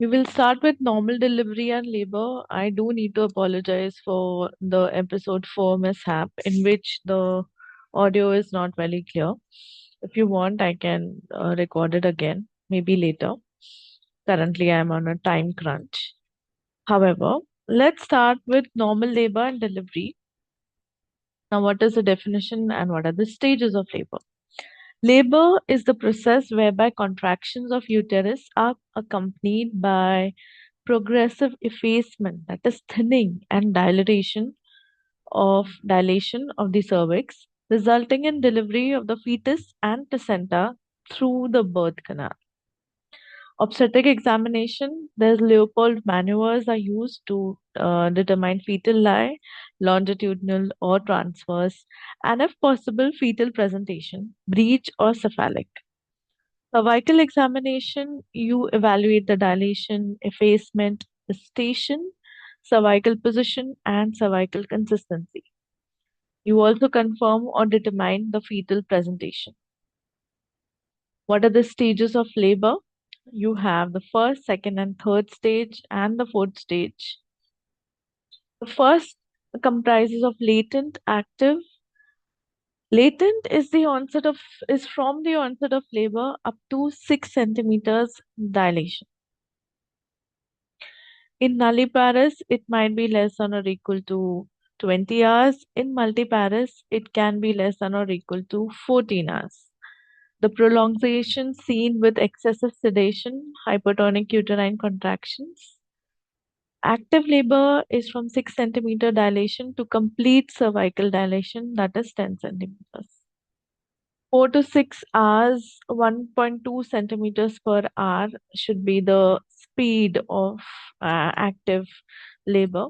We will start with normal delivery and labor. I do need to apologize for the episode 4 mishap in which the audio is not very clear. If you want, I can record it again, maybe later. Currently, I'm on a time crunch. However, let's start with normal labor and delivery. Now, what is the definition and what are the stages of labor? Labor is the process whereby contractions of uterus are accompanied by progressive effacement, that is thinning and dilation of the cervix, resulting in delivery of the fetus and placenta through the birth canal. Obstetric examination, there's Leopold maneuvers are used to determine fetal lie, longitudinal or transverse, and if possible, fetal presentation, breech or cephalic. Cervical examination, you evaluate the dilation, effacement, the station, cervical position, and cervical consistency. You also confirm or determine the fetal presentation. What are the stages of labor? You have the first, second, and third stage, and the fourth stage. The first comprises of latent, active. Latent is from the onset of labor up to 6 centimeters dilation. In nulliparous, it might be less than or equal to 20 hours. In multiparous, it can be less than or equal to 14 hours. The prolongation seen with excessive sedation, hypertonic uterine contractions. Active labor is from 6 centimeter dilation to complete cervical dilation, that is 10 centimeters. 4 to 6 hours, 1.2 centimeters per hour should be the speed of active labor.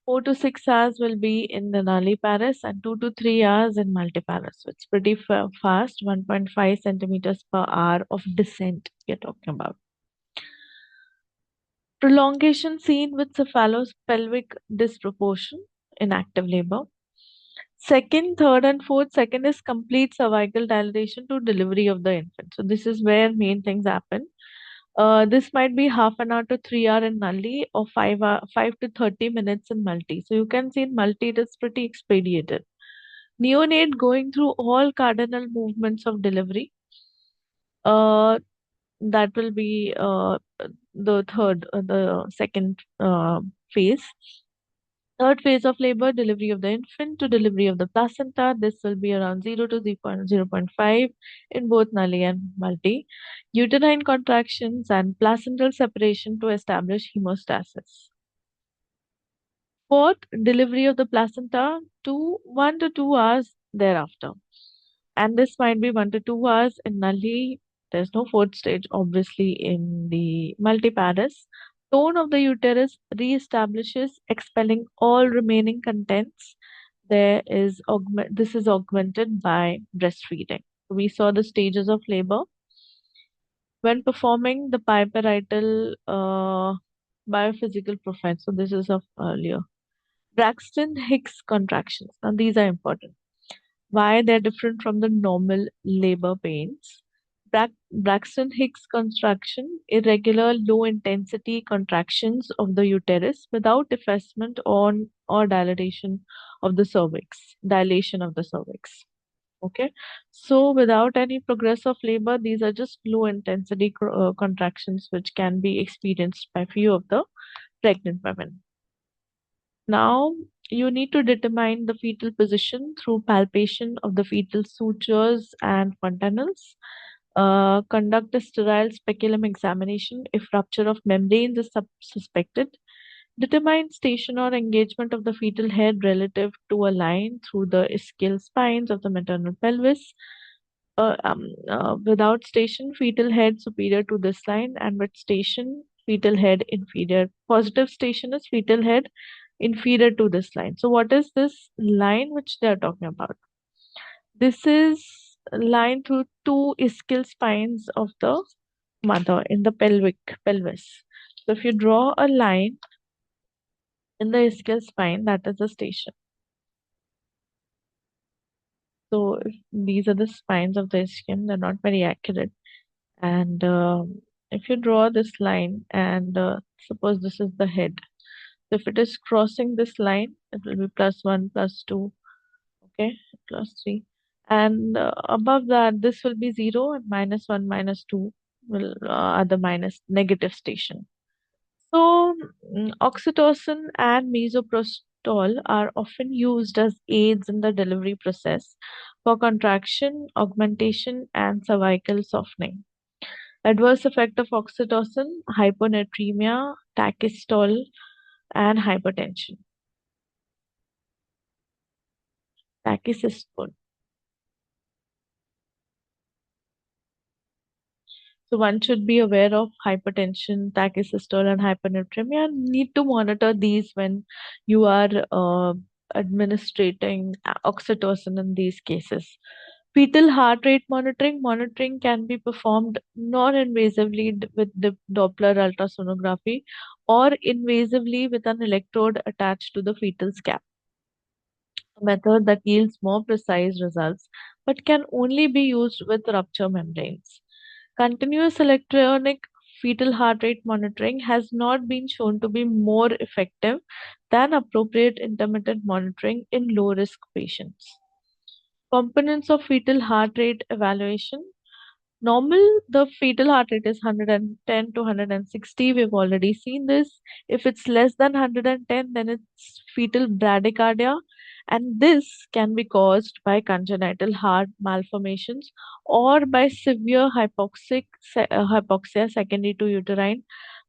4 to 6 hours will be in the nulliparous and 2 to 3 hours in multiparous. So it's pretty fast, 1.5 centimeters per hour of descent we're talking about. Prolongation seen with cephalopelvic disproportion in active labor. Second, third, and fourth. Second is complete cervical dilation to delivery of the infant. So this is where main things happen. This might be half an hour to 3 hour in nulli or 5 to 30 minutes in multi. So you can see in multi it is pretty expedited. Neonate going through all cardinal movements of delivery. That will be the second phase. Third phase of labor, delivery of the infant to delivery of the placenta. This will be around 0 to 0.5 in both nulli and multi. Uterine contractions and placental separation to establish hemostasis. Fourth, delivery of the placenta to 1 to 2 hours thereafter. And this might be 1 to 2 hours in nulli. There's no fourth stage, obviously, in the multiparous. Tone of the uterus reestablishes, expelling all remaining contents. This is augmented by breastfeeding. We saw the stages of labor. When performing the biparietal biophysical profile, so this is of earlier. Braxton Hicks contractions. Now these are important. Why they're different from the normal labor pains. Braxton Hicks contraction, irregular low intensity contractions of the uterus without effacement on or dilation of the cervix. Okay, so without any progress of labor, these are just low intensity contractions which can be experienced by few of the pregnant women. Now, you need to determine the fetal position through palpation of the fetal sutures and fontanelles. Conduct a sterile speculum examination if rupture of membranes is suspected. Determine station or engagement of the fetal head relative to a line through the ischial spines of the maternal pelvis. Without station, fetal head superior to this line, and with station, fetal head inferior. Positive station is fetal head inferior to this line. So what is this line which they are talking about? This is line through two ischial spines of the mother in the pelvis. So if you draw a line in the ischial spine, that is the station. So if these are the spines of the ischium, they're not very accurate. And if you draw this line, and suppose this is the head, so if it is crossing this line, it will be +1, +2, okay, +3. And above that, this will be 0, and -1, -2 will are the minus negative station. So, oxytocin and misoprostol are often used as aids in the delivery process for contraction, augmentation, and cervical softening. Adverse effect of oxytocin: hyponatremia, tachystole, and hypertension. Tachysystole. So one should be aware of hypertension, tachysystole, and hypernatremia, and need to monitor these when you are administrating oxytocin in these cases. Fetal heart rate monitoring can be performed non-invasively with the Doppler ultrasonography or invasively with an electrode attached to the fetal scalp, a method that yields more precise results but can only be used with rupture membranes. Continuous electronic fetal heart rate monitoring has not been shown to be more effective than appropriate intermittent monitoring in low risk patients. Components of fetal heart rate evaluation. Normal, the fetal heart rate is 110 to 160. We've already seen this. If it's less than 110, then it's fetal bradycardia. And this can be caused by congenital heart malformations or by severe hypoxia secondary to uterine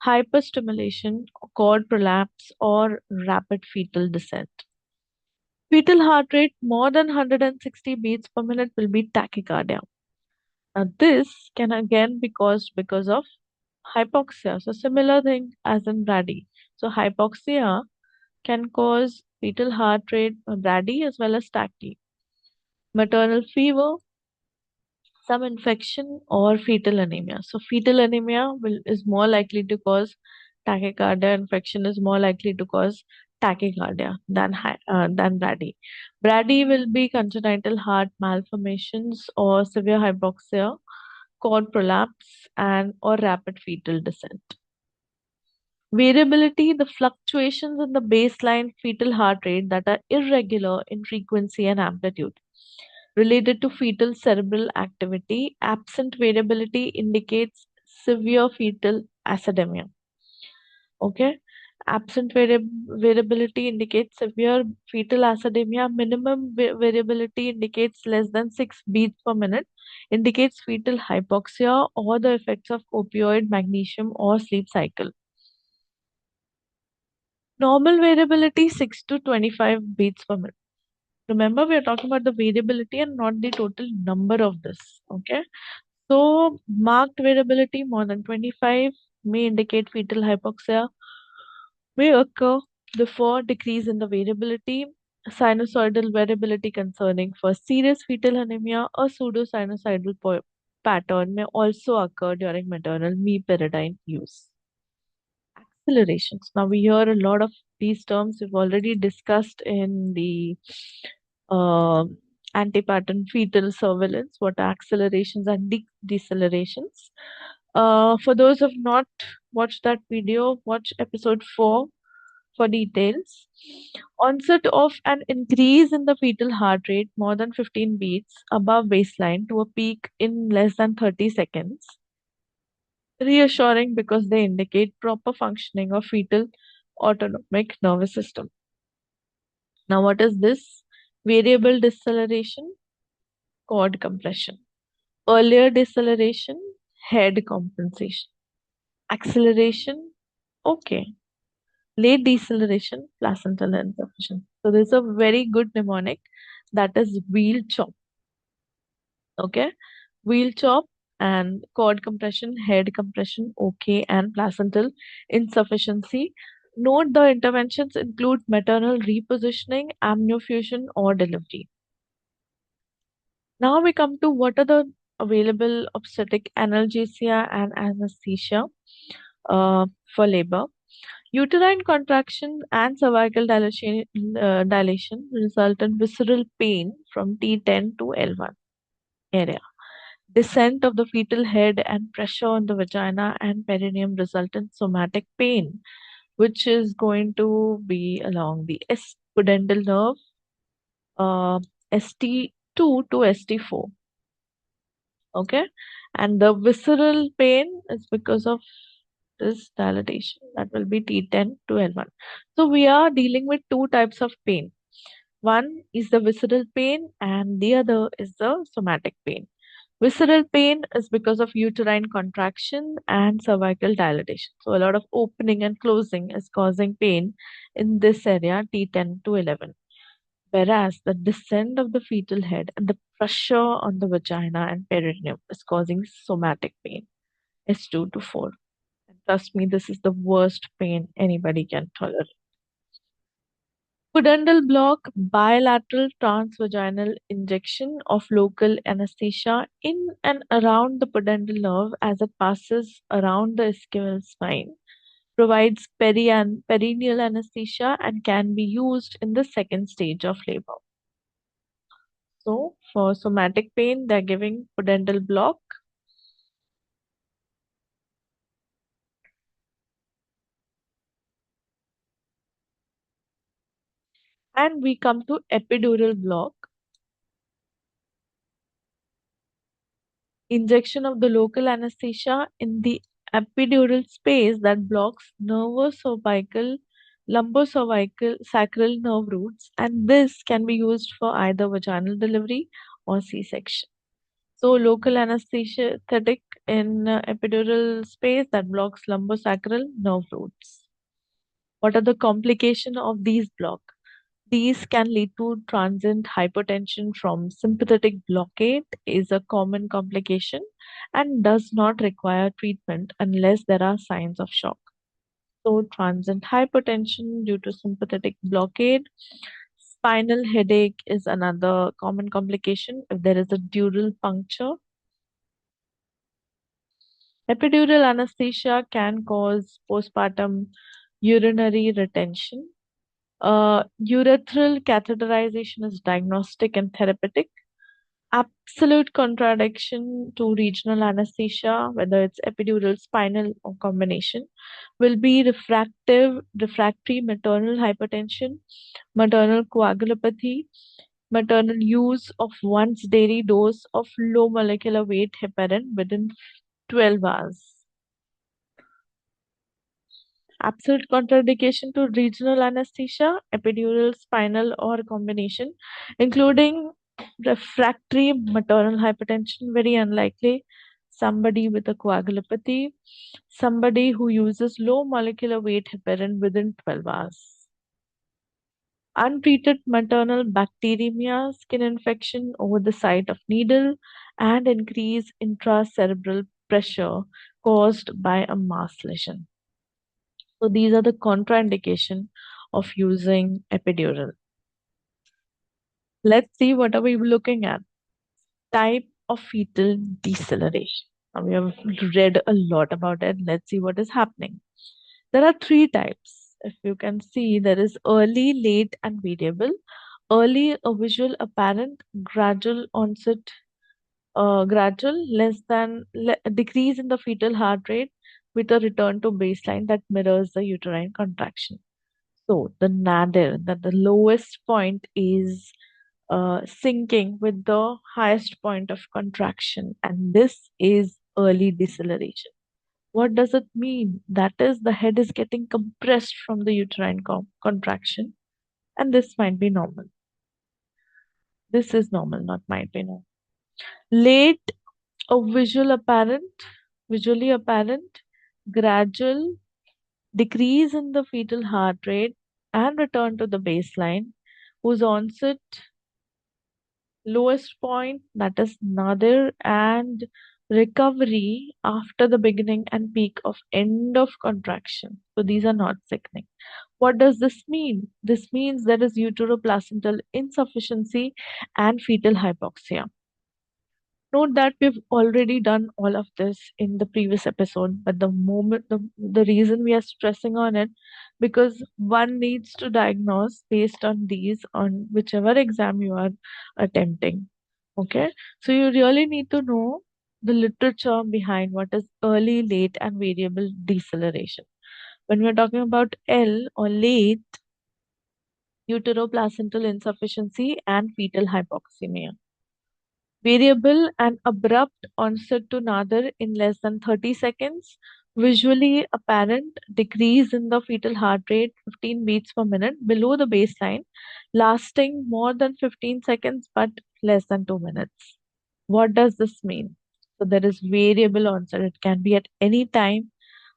hyperstimulation, cord prolapse, or rapid fetal descent. Fetal heart rate more than 160 beats per minute will be tachycardia. Now, this can again be caused because of hypoxia. So, similar thing as in brady. So, hypoxia can cause fetal heart rate, brady as well as tachy. Maternal fever, some infection, or fetal anemia. So, fetal anemia is more likely to cause tachycardia. Infection is more likely to cause tachycardia than brady. Brady will be congenital heart malformations or severe hypoxia, cord prolapse, and or rapid fetal descent. Variability, the fluctuations in the baseline fetal heart rate that are irregular in frequency and amplitude. Related to fetal cerebral activity, absent variability indicates severe fetal acidemia. Okay. Absent variability indicates severe fetal acidemia. Minimum variability indicates less than 6 beats per minute, indicates fetal hypoxia or the effects of opioid, magnesium, or sleep cycle. Normal variability 6 to 25 beats per minute. Remember, we are talking about the variability and not the total number of this. Okay. So, marked variability more than 25 may indicate fetal hypoxia, may occur before decrease in the variability. Sinusoidal variability concerning for serious fetal anemia or pseudosinusoidal pattern may also occur during maternal meperidine use. Accelerations. Now we hear a lot of these terms we've already discussed in the uh, antepartum fetal surveillance. What are accelerations and decelerations? For those who have not watched that video, watch episode 4 for details. Onset of an increase in the fetal heart rate more than 15 beats above baseline to a peak in less than 30 seconds. Reassuring because they indicate proper functioning of fetal autonomic nervous system. Now, what is this? Variable deceleration, cord compression. Earlier deceleration, head compensation. Acceleration, okay. Late deceleration, placental insufficiency. So there's a very good mnemonic that is wheel chop. Okay, wheel chop and cord compression, head compression, okay, and placental insufficiency. Note the interventions include maternal repositioning, amniofusion, or delivery. Now we come to what are the available obstetric analgesia and anesthesia for labor. Uterine contraction and cervical dilation result in visceral pain from T10 to L1 area. Descent of the fetal head and pressure on the vagina and perineum result in somatic pain, which is going to be along the pudendal nerve, ST2 to ST4. Okay, and the visceral pain is because of this dilatation, that will be T10 to L1. So we are dealing with two types of pain. One is the visceral pain and the other is the somatic pain. Visceral pain is because of uterine contraction and cervical dilatation. So a lot of opening and closing is causing pain in this area, T10 to 11. Whereas the descent of the fetal head and the pressure on the vagina and perineum is causing somatic pain, S2 to 4. And trust me, this is the worst pain anybody can tolerate. Pudendal block, bilateral transvaginal injection of local anesthesia in and around the pudendal nerve as it passes around the ischial spine. Provides perineal anesthesia and can be used in the second stage of labor. So, for somatic pain, they're giving pudendal block. And we come to epidural block. Injection of the local anesthesia in the epidural space that blocks nervocervical, lumbocervical, sacral nerve roots, and this can be used for either vaginal delivery or C-section. So, local anesthetic in epidural space that blocks lumbosacral nerve roots. What are the complications of these block? These can lead to transient hypotension from sympathetic blockade is a common complication and does not require treatment unless there are signs of shock. So transient hypotension due to sympathetic blockade. Spinal headache is another common complication if there is a dural puncture. Epidural anesthesia can cause postpartum urinary retention. Urethral catheterization is diagnostic and therapeutic. Absolute contradiction to regional anesthesia, whether it's epidural, spinal, or combination, will be refractory maternal hypertension, maternal coagulopathy, maternal use of once daily dose of low molecular weight heparin within 12 hours. Absolute contraindication to regional anesthesia, epidural, spinal, or combination, including refractory maternal hypertension, very unlikely, somebody with a coagulopathy, somebody who uses low molecular weight heparin within 12 hours. Untreated maternal bacteremia, skin infection over the site of needle, and increased intracerebral pressure caused by a mass lesion. So these are the contraindication of using epidural. Let's see what are we looking at. Type of fetal deceleration. Now we have read a lot about it. Let's see what is happening. There are three types. If you can see, there is early, late, and variable. Early, a visual apparent, gradual onset, gradual, decrease in the fetal heart rate with a return to baseline that mirrors the uterine contraction. So the nadir, that the lowest point is sinking with the highest point of contraction, and this is early deceleration. What does it mean? That is, the head is getting compressed from the uterine contraction, and this might be normal. This is normal, not might be normal. Late, a visually apparent, gradual decrease in the fetal heart rate and return to the baseline, whose onset lowest point, that is nadir, and recovery after the beginning and peak of end of contraction. So these are not sickening. What does this mean? This means there is uteroplacental insufficiency and fetal hypoxia. Note that we've already done all of this in the previous episode, but the reason we are stressing on it, because one needs to diagnose based on these on whichever exam you are attempting. Okay, so you really need to know the literature behind what is early, late, and variable deceleration. When we're talking about L or late, uteroplacental insufficiency and fetal hypoxemia. Variable and abrupt onset to nadir in less than 30 seconds. Visually apparent decrease in the fetal heart rate 15 beats per minute below the baseline, lasting more than 15 seconds but less than 2 minutes. What does this mean? So there is variable onset. It can be at any time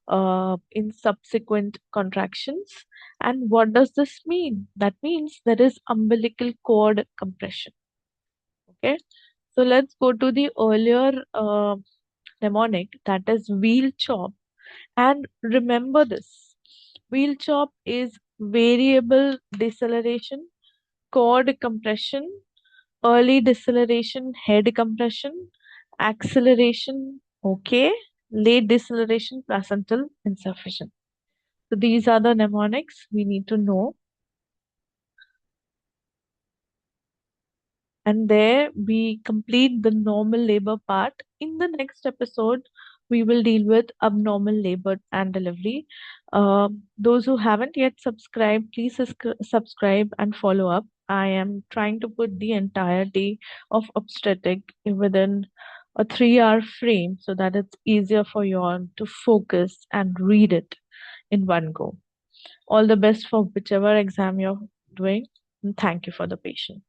in subsequent contractions. And what does this mean? That means there is umbilical cord compression. Okay. So let's go to the earlier mnemonic, that is wheel chop. And remember this, wheel chop is variable deceleration, cord compression, early deceleration, head compression, acceleration, okay, late deceleration, placental insufficient. So these are the mnemonics we need to know. And there we complete the normal labor part. In the next episode, we will deal with abnormal labor and delivery. Those who haven't yet subscribed, please subscribe and follow up. I am trying to put the entirety of obstetric within a 3 hour frame so that it's easier for you all to focus and read it in one go. All the best for whichever exam you're doing, and thank you for the patience.